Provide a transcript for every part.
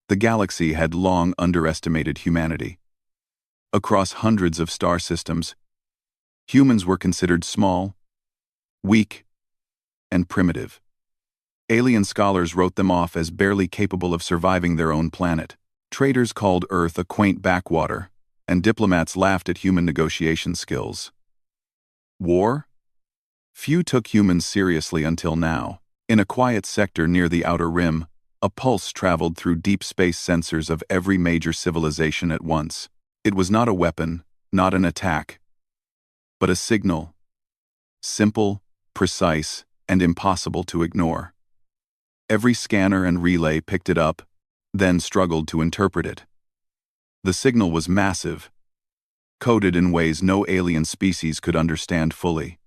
The galaxy had long underestimated humanity. Across hundreds of star systems, humans were considered small, weak, and primitive. Alien scholars wrote them off as barely capable of surviving their own planet. Traders called Earth a quaint backwater, and diplomats laughed at human negotiation skills. War? Few took humans seriously until now. In a quiet sector near the Outer Rim, a pulse traveled through deep space sensors of every major civilization at once. It was not a weapon, not an attack, but a signal. Simple, precise, and impossible to ignore. Every scanner and relay picked it up, then struggled to interpret it. The signal was massive, coded in ways no alien species could understand fully.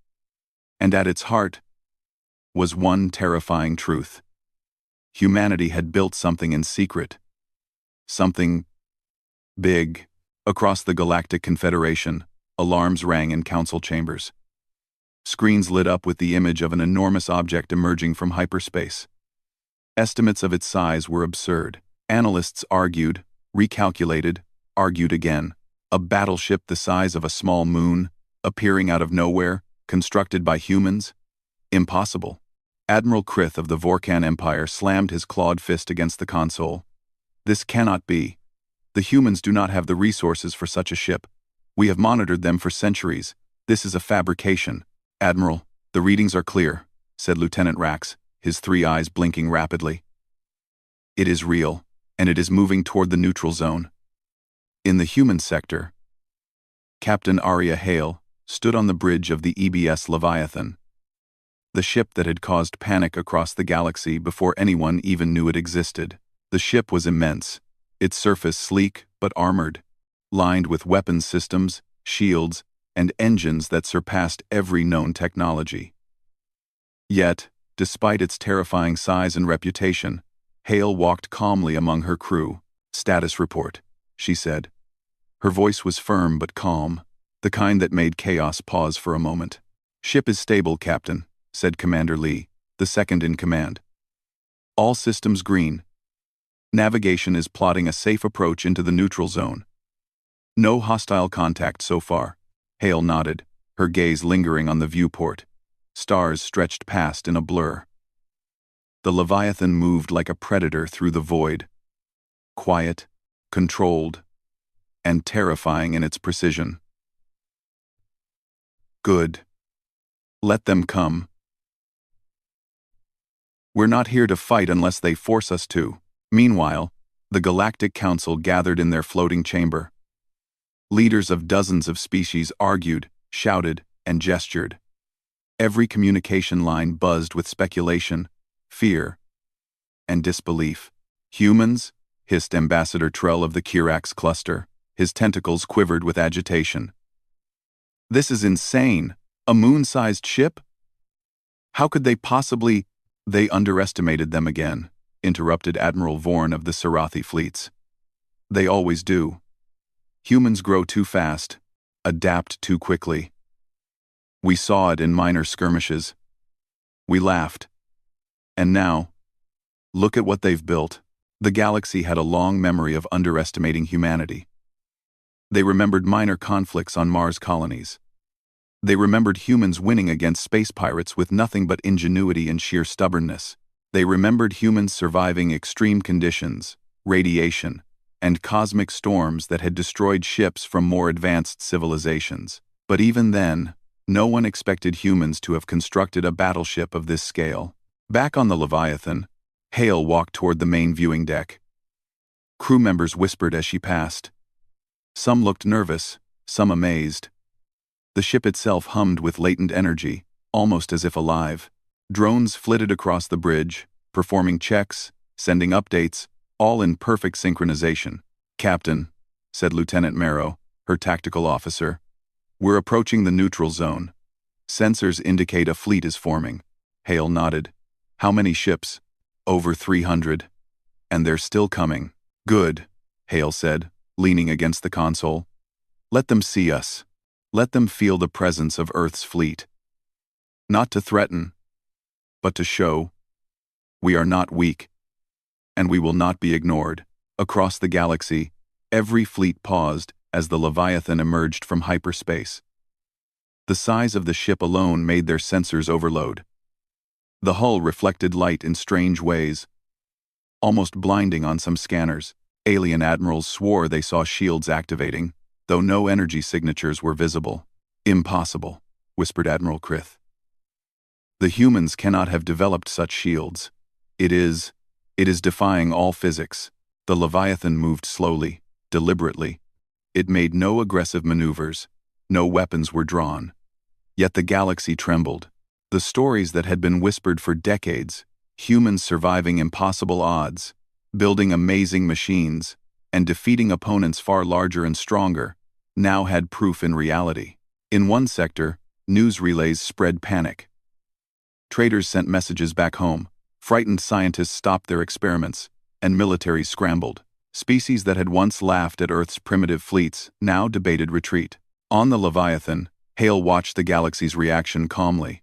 And at its heart was one terrifying truth. Humanity had built something in secret. Something big. Across the Galactic Confederation, alarms rang in council chambers. Screens lit up with the image of an enormous object emerging from hyperspace. Estimates of its size were absurd. Analysts argued, recalculated, argued again. A battleship the size of a small moon, appearing out of nowhere, constructed by humans? Impossible. Admiral Krith of the Vorkan Empire slammed his clawed fist against the console. This cannot be. The humans do not have the resources for such a ship. We have monitored them for centuries. This is a fabrication. Admiral, the readings are clear, said Lieutenant Rax, his three eyes blinking rapidly. It is real, and it is moving toward the neutral zone. In the human sector, Captain Arya Hale stood on the bridge of the EBS Leviathan, the ship that had caused panic across the galaxy before anyone even knew it existed. The ship was immense, its surface sleek but armored, lined with weapons systems, shields, and engines that surpassed every known technology. Yet, despite its terrifying size and reputation, Hale walked calmly among her crew. "Status report," she said. Her voice was firm but calm, the kind that made chaos pause for a moment. "Ship is stable, Captain," said Commander Lee, the second in command. "All systems green. Navigation is plotting a safe approach into the neutral zone. No hostile contact so far." Hale nodded, her gaze lingering on the viewport. Stars stretched past in a blur. The Leviathan moved like a predator through the void. Quiet, controlled, and terrifying in its precision. "Good. Let them come. We're not here to fight unless they force us to." Meanwhile, the Galactic Council gathered in their floating chamber. Leaders of dozens of species argued, shouted, and gestured. Every communication line buzzed with speculation, fear, and disbelief. "Humans?" hissed Ambassador Trell of the Kirax cluster. His tentacles quivered with agitation. "This is insane! A moon-sized ship? How could they possibly—" "They underestimated them again," interrupted Admiral Vorn of the Sarathi fleets. "They always do. Humans grow too fast, adapt too quickly. We saw it in minor skirmishes. We laughed. And now, look at what they've built." The galaxy had a long memory of underestimating humanity. They remembered minor conflicts on Mars colonies. They remembered humans winning against space pirates with nothing but ingenuity and sheer stubbornness. They remembered humans surviving extreme conditions, radiation, and cosmic storms that had destroyed ships from more advanced civilizations. But even then, no one expected humans to have constructed a battleship of this scale. Back on the Leviathan, Hale walked toward the main viewing deck. Crew members whispered as she passed. Some looked nervous, some amazed. The ship itself hummed with latent energy, almost as if alive. Drones flitted across the bridge, performing checks, sending updates, all in perfect synchronization. "Captain," said Lieutenant Marrow, her tactical officer, "we're approaching the neutral zone. Sensors indicate a fleet is forming." Hale nodded. "How many ships?" "Over 300. And they're still coming." "Good," Hale said, leaning against the console. "Let them see us. Let them feel the presence of Earth's fleet. Not to threaten, but to show we are not weak, and we will not be ignored." Across the galaxy, every fleet paused as the Leviathan emerged from hyperspace. The size of the ship alone made their sensors overload. The hull reflected light in strange ways, almost blinding on some scanners. Alien admirals swore they saw shields activating, though no energy signatures were visible. "Impossible," whispered Admiral Krith. "The humans cannot have developed such shields. It is defying all physics." The Leviathan moved slowly, deliberately. It made no aggressive maneuvers. No weapons were drawn. Yet the galaxy trembled. The stories that had been whispered for decades, humans surviving impossible odds, building amazing machines, and defeating opponents far larger and stronger, now had proof in reality. In one sector, news relays spread panic. Traders sent messages back home. Frightened scientists stopped their experiments, and militaries scrambled. Species that had once laughed at Earth's primitive fleets now debated retreat. On the Leviathan, Hale watched the galaxy's reaction calmly.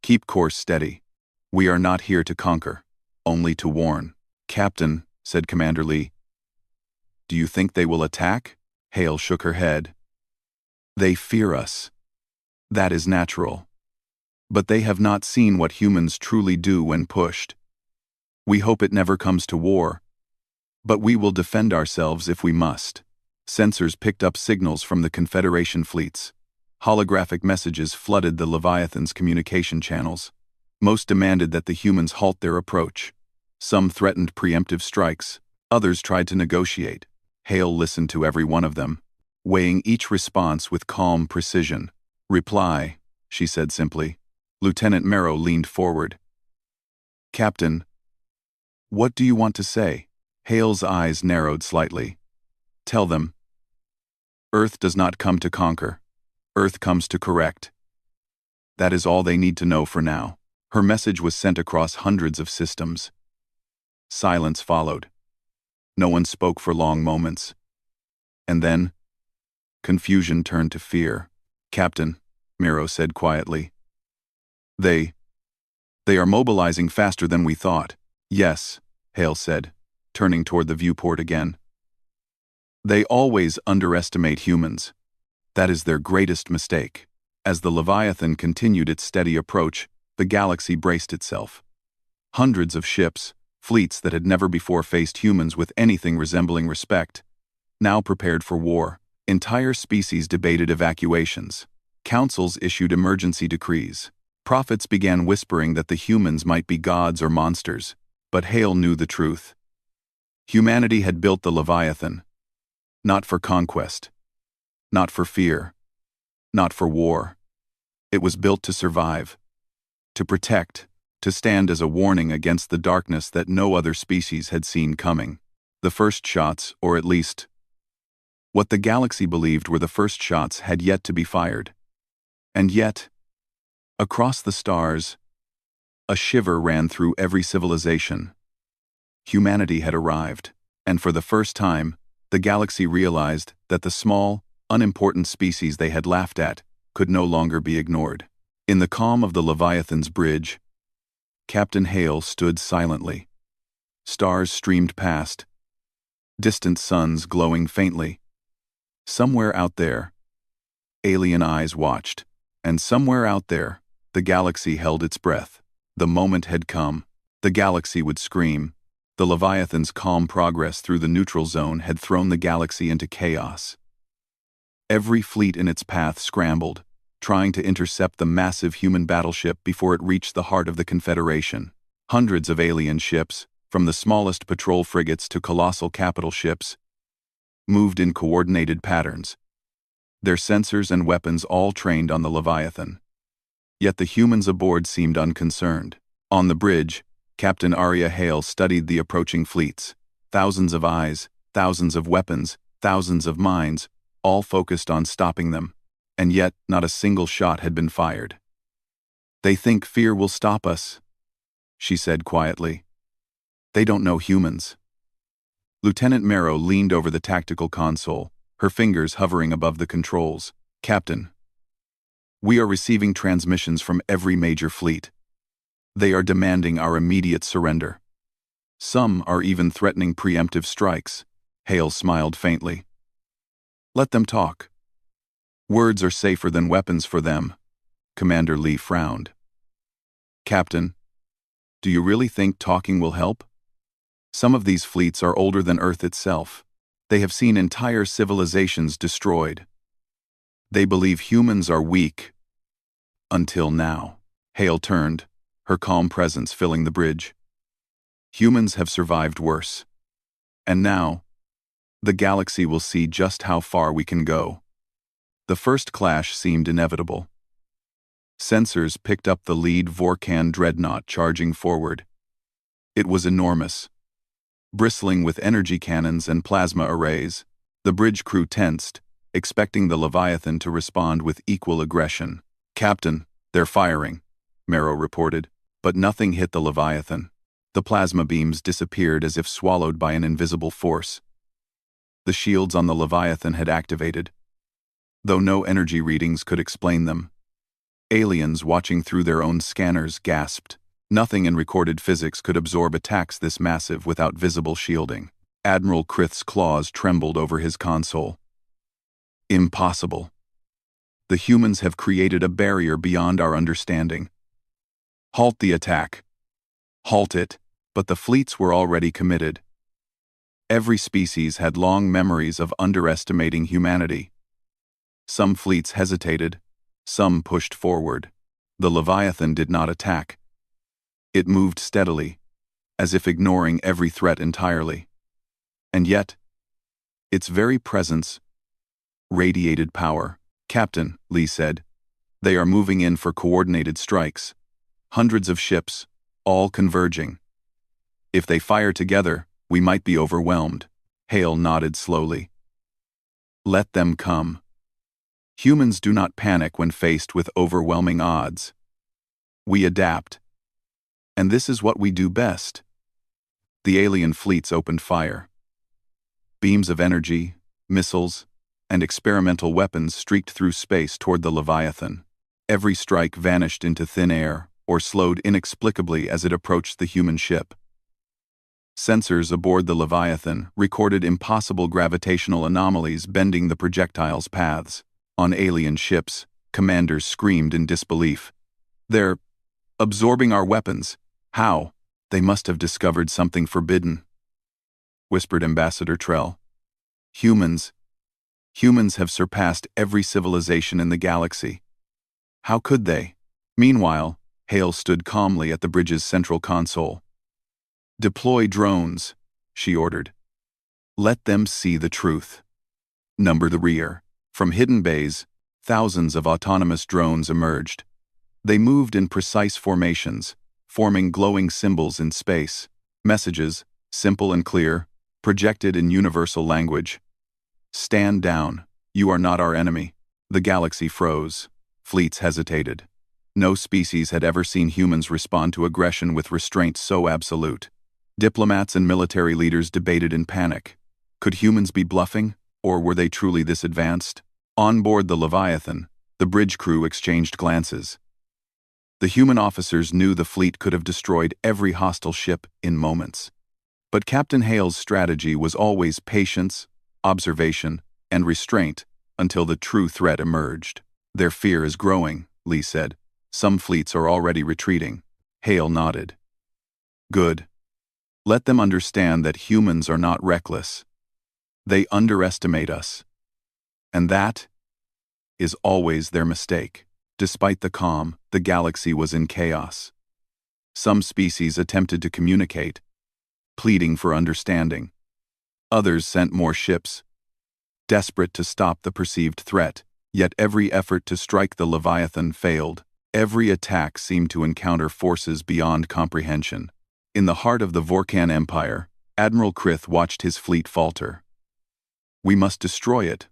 "Keep course steady. We are not here to conquer, only to warn." "Captain," said Commander Lee. "Do you think they will attack?" Hale shook her head. "They fear us. That is natural. But they have not seen what humans truly do when pushed. We hope it never comes to war, but we will defend ourselves if we must." Sensors picked up signals from the Confederation fleets. Holographic messages flooded the Leviathan's communication channels. Most demanded that the humans halt their approach. Some threatened preemptive strikes. Others tried to negotiate. Hale listened to every one of them, weighing each response with calm precision. "Reply," she said simply. Lieutenant Marrow leaned forward. "Captain, what do you want to say?" Hale's eyes narrowed slightly. "Tell them. Earth does not come to conquer. Earth comes to correct. That is all they need to know for now." Her message was sent across hundreds of systems. Silence followed. No one spoke for long moments. And then, confusion turned to fear. "Captain," Miro said quietly. They are mobilizing faster than we thought." "Yes," Hale said, turning toward the viewport again. "They always underestimate humans. That is their greatest mistake." As the Leviathan continued its steady approach, the galaxy braced itself. Hundreds of ships, fleets that had never before faced humans with anything resembling respect, now prepared for war. Entire species debated evacuations. Councils issued emergency decrees. Prophets began whispering that the humans might be gods or monsters, but Hale knew the truth. Humanity had built the Leviathan, not for conquest, not for fear, not for war. It was built to survive, to protect, to stand as a warning against the darkness that no other species had seen coming. The first shots, or at least what the galaxy believed were the first shots, had yet to be fired. And yet, across the stars, a shiver ran through every civilization. Humanity had arrived, and for the first time, the galaxy realized that the small, unimportant species they had laughed at could no longer be ignored. In the calm of the Leviathan's bridge, Captain Hale stood silently. Stars streamed past, distant suns glowing faintly. Somewhere out there, alien eyes watched, and somewhere out there, the galaxy held its breath. The moment had come. The galaxy would scream. The Leviathan's calm progress through the neutral zone had thrown the galaxy into chaos. Every fleet in its path scrambled, trying to intercept the massive human battleship before it reached the heart of the Confederation. Hundreds of alien ships, from the smallest patrol frigates to colossal capital ships, moved in coordinated patterns, their sensors and weapons all trained on the Leviathan. Yet the humans aboard seemed unconcerned. On the bridge, Captain Arya Hale studied the approaching fleets. Thousands of eyes, thousands of weapons, thousands of minds, all focused on stopping them. And yet, not a single shot had been fired. "They think fear will stop us," she said quietly. "They don't know humans." Lieutenant Marrow leaned over the tactical console, her fingers hovering above the controls. "Captain, we are receiving transmissions from every major fleet. They are demanding our immediate surrender." Some are even threatening preemptive strikes. Hale smiled faintly. Let them talk. Words are safer than weapons for them. Commander Lee frowned. Captain, do you really think talking will help? Some of these fleets are older than Earth itself. They have seen entire civilizations destroyed. They believe humans are weak. Until now. Hale turned, her calm presence filling the bridge. Humans have survived worse. And now, the galaxy will see just how far we can go. The first clash seemed inevitable. Sensors picked up the lead Vorkan dreadnought charging forward. It was enormous. Bristling with energy cannons and plasma arrays, the bridge crew tensed, expecting the Leviathan to respond with equal aggression. Captain, they're firing, Marrow reported, but nothing hit the Leviathan. The plasma beams disappeared as if swallowed by an invisible force. The shields on the Leviathan had activated, though no energy readings could explain them. Aliens watching through their own scanners gasped. Nothing in recorded physics could absorb attacks this massive without visible shielding. Admiral Krith's claws trembled over his console. Impossible. The humans have created a barrier beyond our understanding. Halt the attack. Halt it, but the fleets were already committed. Every species had long memories of underestimating humanity. Some fleets hesitated, some pushed forward. The Leviathan did not attack. It moved steadily, as if ignoring every threat entirely. And yet, its very presence radiated power. Captain, Lee said, they are moving in for coordinated strikes. Hundreds of ships, all converging. If they fire together, we might be overwhelmed. Hale nodded slowly. Let them come. Humans do not panic when faced with overwhelming odds. We adapt. And this is what we do best. The alien fleets opened fire. Beams of energy, missiles, and experimental weapons streaked through space toward the Leviathan. Every strike vanished into thin air or slowed inexplicably as it approached the human ship. Sensors aboard the Leviathan recorded impossible gravitational anomalies bending the projectiles' paths. On alien ships, commanders screamed in disbelief. They're absorbing our weapons. How? They must have discovered something forbidden, whispered Ambassador Trell. Humans have surpassed every civilization in the galaxy. How could they? Meanwhile, Hale stood calmly at the bridge's central console. Deploy drones, she ordered. Let them see the truth. Number the rear. From hidden bays, thousands of autonomous drones emerged. They moved in precise formations, forming glowing symbols in space. Messages, simple and clear, projected in universal language. Stand down. You are not our enemy. The galaxy froze. Fleets hesitated. No species had ever seen humans respond to aggression with restraint so absolute. Diplomats and military leaders debated in panic. Could humans be bluffing, or were they truly this advanced? On board the Leviathan, the bridge crew exchanged glances. The human officers knew the fleet could have destroyed every hostile ship in moments. But Captain Hale's strategy was always patience, observation, and restraint until the true threat emerged. Their fear is growing, Lee said. Some fleets are already retreating. Hale nodded. Good. Let them understand that humans are not reckless. They underestimate us. And that is always their mistake. Despite the calm, the galaxy was in chaos. Some species attempted to communicate, pleading for understanding. Others sent more ships, desperate to stop the perceived threat, yet every effort to strike the Leviathan failed. Every attack seemed to encounter forces beyond comprehension. In the heart of the Vorkan Empire, Admiral Krith watched his fleet falter. We must destroy it,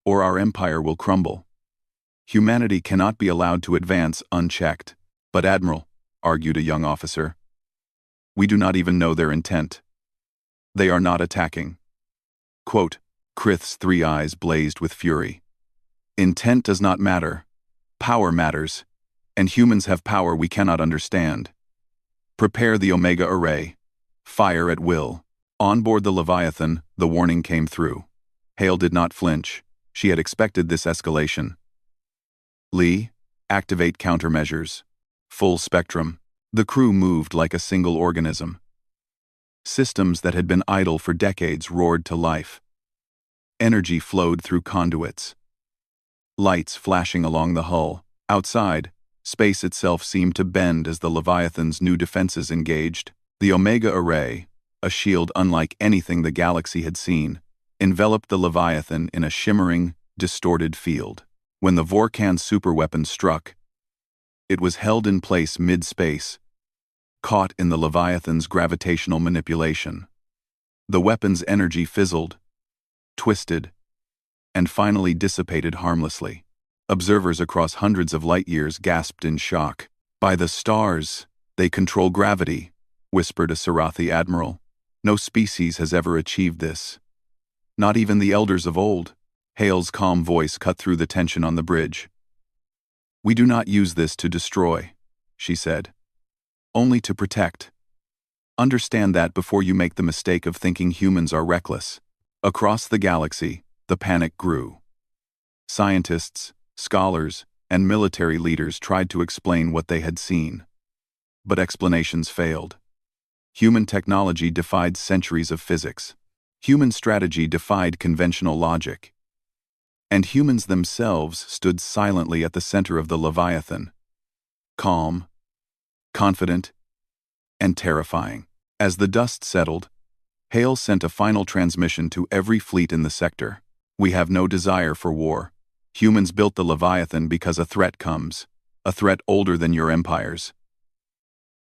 or our empire will crumble. Humanity cannot be allowed to advance unchecked. But Admiral, argued a young officer, we do not even know their intent. They are not attacking. Quote, Krith's three eyes blazed with fury. Intent does not matter. Power matters, and humans have power we cannot understand. Prepare the Omega Array. Fire at will. On board the Leviathan, the warning came through. Hale did not flinch. She had expected this escalation. Lee, activate countermeasures. Full spectrum. The crew moved like a single organism. Systems that had been idle for decades roared to life. Energy flowed through conduits. Lights flashing along the hull. Outside, space itself seemed to bend as the Leviathan's new defenses engaged. The Omega Array, a shield unlike anything the galaxy had seen, enveloped the Leviathan in a shimmering, distorted field. When the Vorkan superweapon struck, it was held in place mid-space, caught in the Leviathan's gravitational manipulation. The weapon's energy fizzled, twisted, and finally dissipated harmlessly. Observers across hundreds of light-years gasped in shock. "By the stars, they control gravity," whispered a Sarathi admiral. "No species has ever achieved this. Not even the elders of old." Hale's calm voice cut through the tension on the bridge. "We do not use this to destroy," she said. "Only to protect. Understand that before you make the mistake of thinking humans are reckless." Across the galaxy, the panic grew. Scientists, scholars, and military leaders tried to explain what they had seen. But explanations failed. Human technology defied centuries of physics. Human strategy defied conventional logic. And humans themselves stood silently at the center of the Leviathan, calm, confident, and terrifying. As the dust settled, Hale sent a final transmission to every fleet in the sector. "We have no desire for war. Humans built the Leviathan because a threat comes, a threat older than your empires.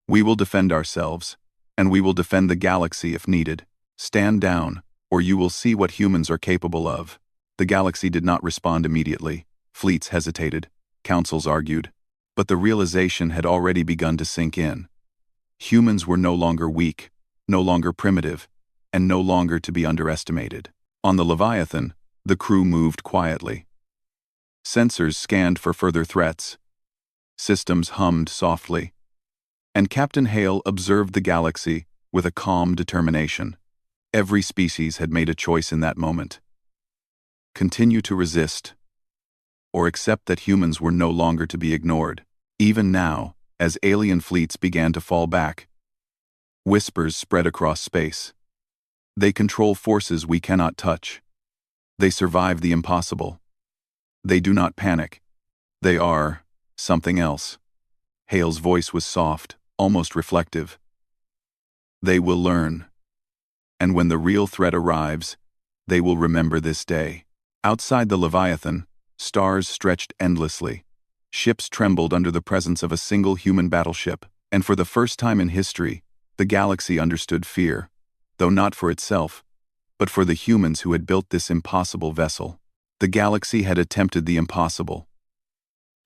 We will defend ourselves, and we will defend the galaxy if needed. Stand down, or you will see what humans are capable of." The galaxy did not respond immediately. Fleets hesitated, councils argued, but the realization had already begun to sink in. Humans were no longer weak, no longer primitive, and no longer to be underestimated. On the Leviathan, the crew moved quietly. Sensors scanned for further threats. Systems hummed softly. And Captain Hale observed the galaxy with a calm determination. Every species had made a choice in that moment. Continue to resist, or accept that humans were no longer to be ignored. Even now, as alien fleets began to fall back, whispers spread across space. They control forces we cannot touch. They survive the impossible. They do not panic. They are something else. Hale's voice was soft, almost reflective. They will learn. And when the real threat arrives, they will remember this day. Outside the Leviathan, stars stretched endlessly. Ships trembled under the presence of a single human battleship, and for the first time in history, the galaxy understood fear, though not for itself, but for the humans who had built this impossible vessel. The galaxy had attempted the impossible,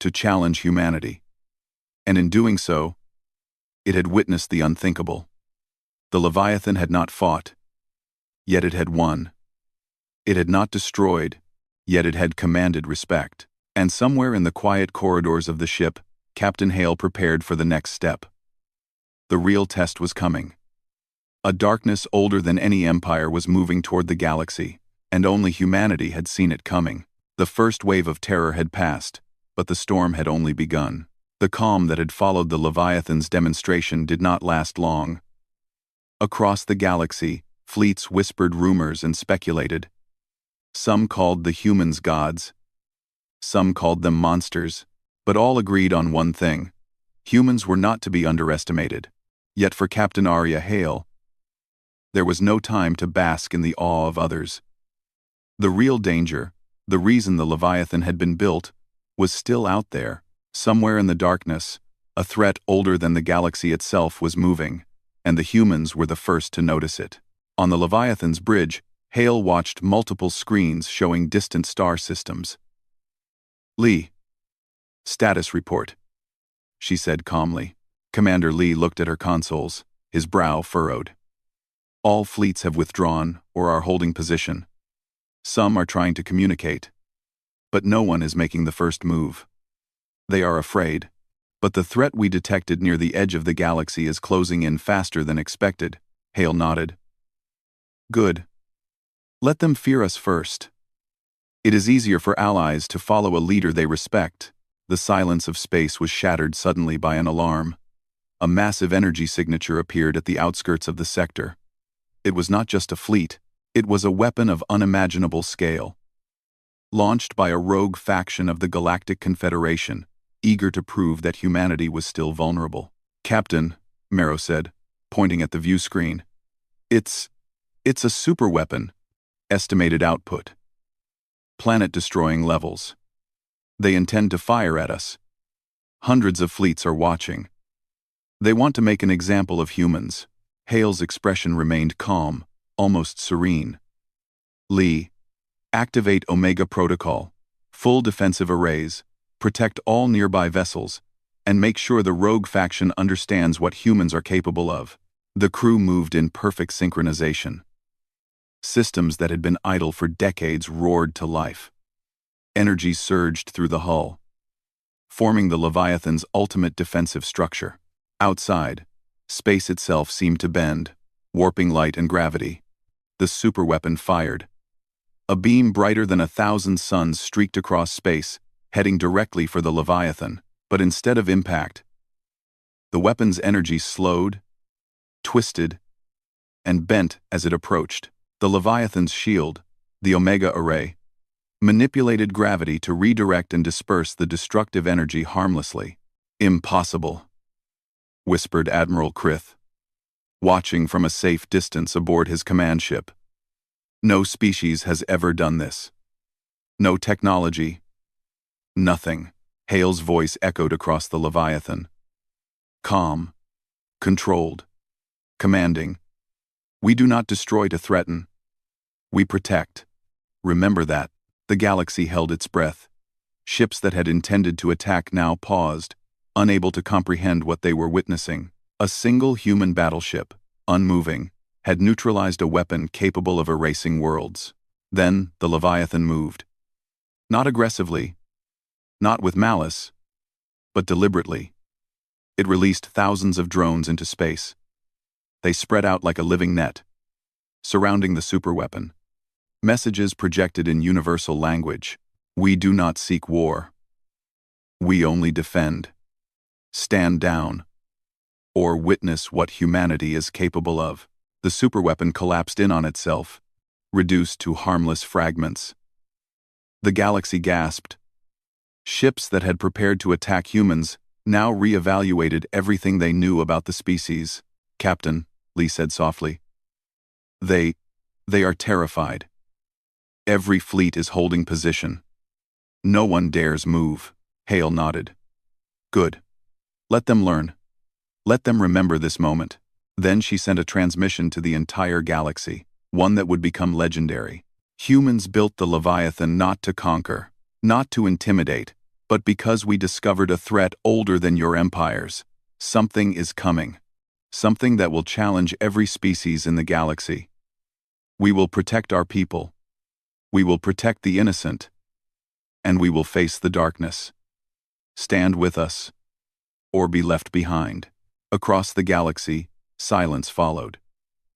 to challenge humanity. And in doing so, it had witnessed the unthinkable. The Leviathan had not fought, yet it had won. It had not destroyed, yet it had commanded respect. And somewhere in the quiet corridors of the ship, Captain Hale prepared for the next step. The real test was coming. A darkness older than any empire was moving toward the galaxy, and only humanity had seen it coming. The first wave of terror had passed, but the storm had only begun. The calm that had followed the Leviathan's demonstration did not last long. Across the galaxy, fleets whispered rumors and speculated. Some called the humans gods. Some called them monsters, but all agreed on one thing. Humans were not to be underestimated. Yet for Captain Arya Hale, there was no time to bask in the awe of others. The real danger, the reason the Leviathan had been built, was still out there. Somewhere in the darkness, a threat older than the galaxy itself was moving, and the humans were the first to notice it. On the Leviathan's bridge, Hale watched multiple screens showing distant star systems. "Lee, status report," she said calmly. Commander Lee looked at her consoles, his brow furrowed. "All fleets have withdrawn or are holding position. Some are trying to communicate, but no one is making the first move. They are afraid, but the threat we detected near the edge of the galaxy is closing in faster than expected." Hale nodded. Good. Let them fear us first. It is easier for allies to follow a leader they respect. The silence of space was shattered suddenly by an alarm. A massive energy signature appeared at the outskirts of the sector. It was not just a fleet, it was a weapon of unimaginable scale. Launched by a rogue faction of the Galactic Confederation, eager to prove that humanity was still vulnerable. Captain, Marrow said, pointing at the view screen. It's a superweapon. Estimated output. Planet-destroying levels. They intend to fire at us. Hundreds of fleets are watching. They want to make an example of humans. Hale's expression remained calm, almost serene. Lee, activate Omega Protocol, full defensive arrays, protect all nearby vessels, and make sure the rogue faction understands what humans are capable of. The crew moved in perfect synchronization. Systems that had been idle for decades roared to life. Energy surged through the hull, forming the Leviathan's ultimate defensive structure. Outside, space itself seemed to bend, warping light and gravity. The superweapon fired. A beam brighter than 1,000 suns streaked across space, heading directly for the Leviathan, but instead of impact, the weapon's energy slowed, twisted, and bent as it approached. The Leviathan's shield, the Omega Array, manipulated gravity to redirect and disperse the destructive energy harmlessly. Impossible, whispered Admiral Krith, watching from a safe distance aboard his command ship. No species has ever done this. No technology. Nothing. Hale's voice echoed across the Leviathan. Calm. Controlled. Commanding. We do not destroy to threaten. We protect. Remember that. The galaxy held its breath. Ships that had intended to attack now paused, unable to comprehend what they were witnessing. A single human battleship, unmoving, had neutralized a weapon capable of erasing worlds. Then the Leviathan moved. Not aggressively, not with malice, but deliberately. It released thousands of drones into space. They spread out like a living net, surrounding the superweapon. Messages projected in universal language. We do not seek war. We only defend. Stand down, or witness what humanity is capable of. The superweapon collapsed in on itself, reduced to harmless fragments. The galaxy gasped. Ships that had prepared to attack humans now re-evaluated everything they knew about the species. Captain, Lee said softly. They are terrified. Every fleet is holding position. No one dares move. Hale nodded. Good. Let them learn. Let them remember this moment. Then she sent a transmission to the entire galaxy, one that would become legendary. Humans built the Leviathan not to conquer, not to intimidate, but because we discovered a threat older than your empires. Something is coming. Something that will challenge every species in the galaxy. We will protect our people. We will protect the innocent. And we will face the darkness. Stand with us, or be left behind. Across the galaxy, silence followed.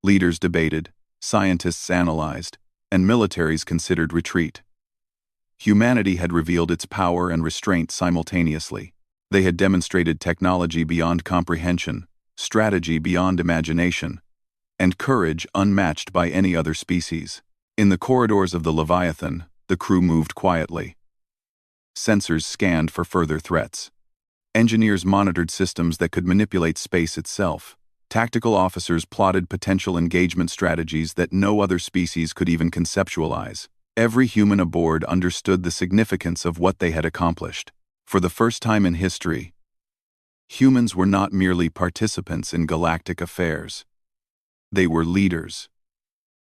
Leaders debated, scientists analyzed, and militaries considered retreat. Humanity had revealed its power and restraint simultaneously. They had demonstrated technology beyond comprehension, strategy beyond imagination, and courage unmatched by any other species. In the corridors of the Leviathan, the crew moved quietly. Sensors scanned for further threats. Engineers monitored systems that could manipulate space itself. Tactical officers plotted potential engagement strategies that no other species could even conceptualize. Every human aboard understood the significance of what they had accomplished. For the first time in history, humans were not merely participants in galactic affairs. They were leaders,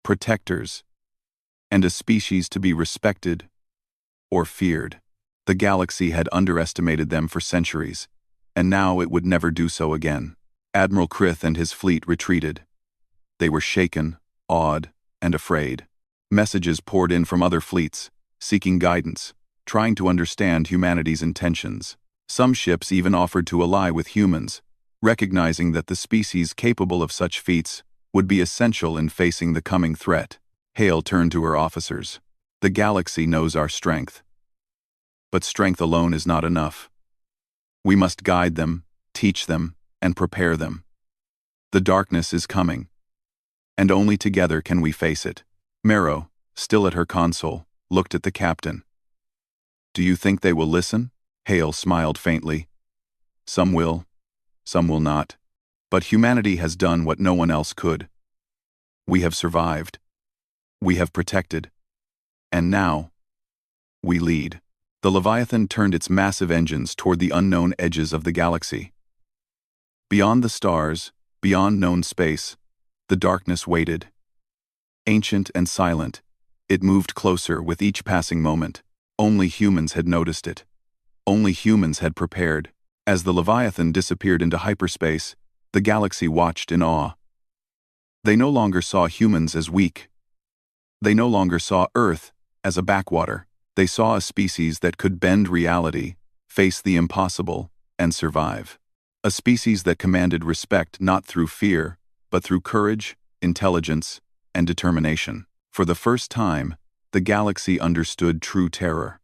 protectors, and a species to be respected or feared. The galaxy had underestimated them for centuries, and now it would never do so again. Admiral Krith and his fleet retreated. They were shaken, awed, and afraid. Messages poured in from other fleets, seeking guidance, trying to understand humanity's intentions. Some ships even offered to ally with humans, recognizing that the species capable of such feats would be essential in facing the coming threat. Hale turned to her officers. The galaxy knows our strength. But strength alone is not enough. We must guide them, teach them, and prepare them. The darkness is coming, and only together can we face it. Marrow, still at her console, looked at the captain. Do you think they will listen? Hale smiled faintly. Some will, some will not. But humanity has done what no one else could. We have survived. We have protected. And now, we lead. The Leviathan turned its massive engines toward the unknown edges of the galaxy. Beyond the stars, beyond known space, the darkness waited. Ancient and silent, it moved closer with each passing moment. Only humans had noticed it. Only humans had prepared. As the Leviathan disappeared into hyperspace, the galaxy watched in awe. They no longer saw humans as weak. They no longer saw Earth as a backwater. They saw a species that could bend reality, face the impossible, and survive. A species that commanded respect not through fear, but through courage, intelligence, and determination. For the first time, the galaxy understood true terror.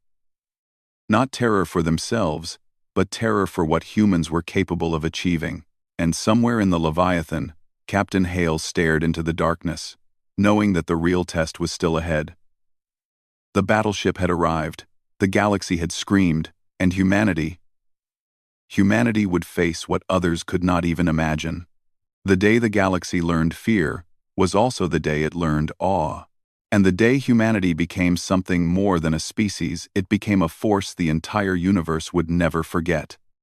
Not terror for themselves, but terror for what humans were capable of achieving. And somewhere in the Leviathan, Captain Hale stared into the darkness, knowing that the real test was still ahead. The battleship had arrived, the galaxy had screamed, and humanity would face what others could not even imagine. The day the galaxy learned fear was also the day it learned awe. And the day humanity became something more than a species, it became a force the entire universe would never forget.